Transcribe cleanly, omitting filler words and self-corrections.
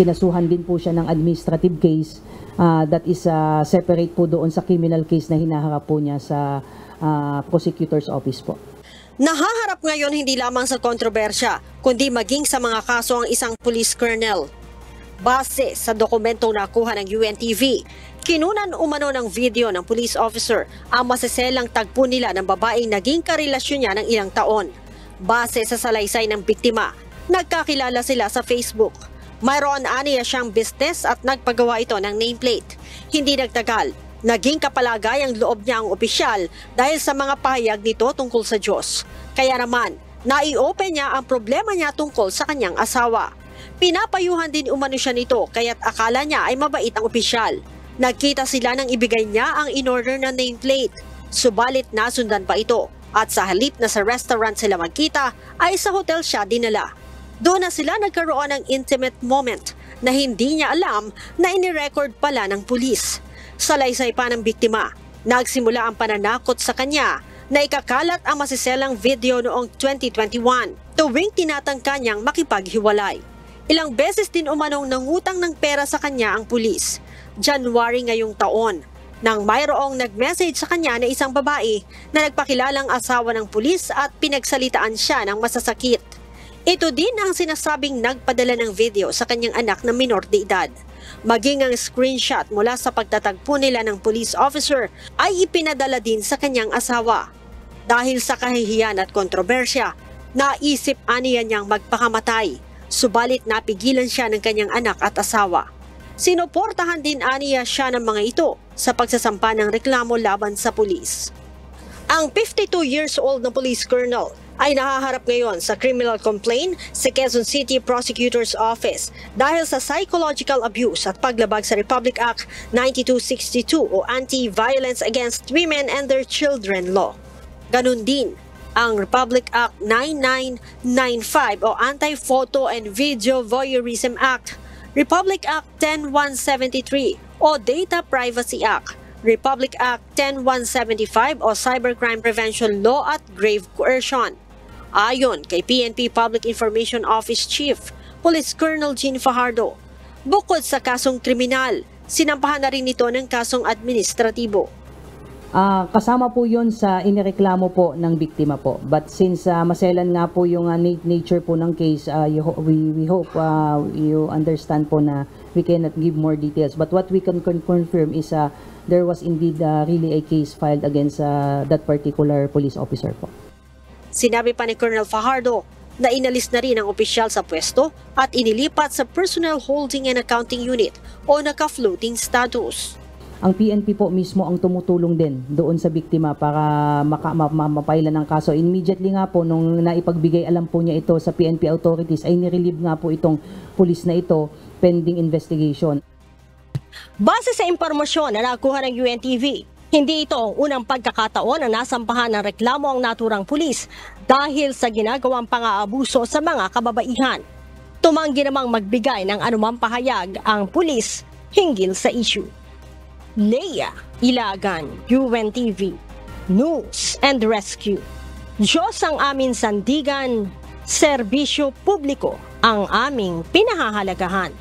kinasuhan din po siya ng administrative case that is separate po doon sa criminal case na hinaharap po niya sa prosecutor's office po. Nahaharap ngayon hindi lamang sa kontrobersya, kundi maging sa mga kaso ang isang police colonel. Base sa dokumentong nakuha ng UNTV, kinunan umano ng video ng police officer ang maseselang tagpo nila ng babaeng naging karelasyon niya ng ilang taon. Base sa salaysay ng biktima, nagkakilala sila sa Facebook. Mayroon aniya siyang business at nagpagawa ito ng nameplate. Hindi nagtagal, naging kapalagay ang loob niya ang opisyal dahil sa mga pahayag nito tungkol sa Diyos. Kaya naman, nai-open niya ang problema niya tungkol sa kanyang asawa. Pinapayuhan din umano siya nito kaya't akala niya ay mabait ang opisyal. Nagkita sila nang ibigay niya ang in-order na nameplate. Subalit nasundan pa ito at sa halip na sa restaurant sila magkita ay sa hotel siya dinala. Doon na sila nagkaroon ng intimate moment na hindi niya alam na inirecord pala ng pulis. Salaysay pa ng biktima, nagsimula ang pananakot sa kanya na ikakalat ang masiselang video noong 2021 tuwing tinatangka niyang makipaghiwalay. Ilang beses din umanong nangutang ng pera sa kanya ang pulis. January ngayong taon, nang mayroong nag-message sa kanya na isang babae na nagpakilalang asawa ng pulis at pinagsalitaan siya ng masasakit. Ito din ang sinasabing nagpadala ng video sa kanyang anak na minor de edad. Maging ang screenshot mula sa pagtatagpo nila ng police officer ay ipinadala din sa kanyang asawa. Dahil sa kahihiyan at kontrobersya, naisip aniya niyang magpakamatay. Subalit napigilan siya ng kanyang anak at asawa. Sinuportahan din aniya siya ng mga ito sa pagsasampa ng reklamo laban sa pulis. Ang 52 years old na police colonel ay nahaharap ngayon sa criminal complaint sa Quezon City Prosecutor's Office dahil sa psychological abuse at paglabag sa Republic Act 9262 o Anti-Violence Against Women and Their Children Law. Ganun din ang Republic Act 9995 o Anti-Photo and Video Voyeurism Act, Republic Act 10173 o Data Privacy Act, Republic Act 10175 o Cybercrime Prevention Law at Grave Coercion. Ayon kay PNP Public Information Office Chief, Police Colonel Jean Fajardo, bukod sa kasong kriminal, sinampahan na rin ito ng kasong administratibo. Kasama po yon sa inireklamo po ng biktima po. But since maselan nga po yung nature po ng case, we hope you understand po na we cannot give more details. But what we can confirm is there was indeed really a case filed against that particular police officer po. Sinabi pa ni Colonel Fajardo na inalis na rin ang opisyal sa pwesto at inilipat sa Personnel Holding and Accounting Unit o naka-floating status. Ang PNP po mismo ang tumutulong din doon sa biktima para mapailan ng kaso. Immediately nga po nung naipagbigay alam po niya ito sa PNP authorities ay nirelieve nga po itong pulis na ito pending investigation. Base sa impormasyon na nakuha ng UNTV, hindi ito ang unang pagkakataon na nasampahan ng reklamo ang naturang pulis dahil sa ginagawang pang-aabuso sa mga kababaihan. Tumanggi namang magbigay ng anumang pahayag ang pulis hinggil sa issue. Leia Ilagan, UNTV, News and Rescue. Diyos ang aming sandigan, serbisyo publiko ang aming pinahahalagahan.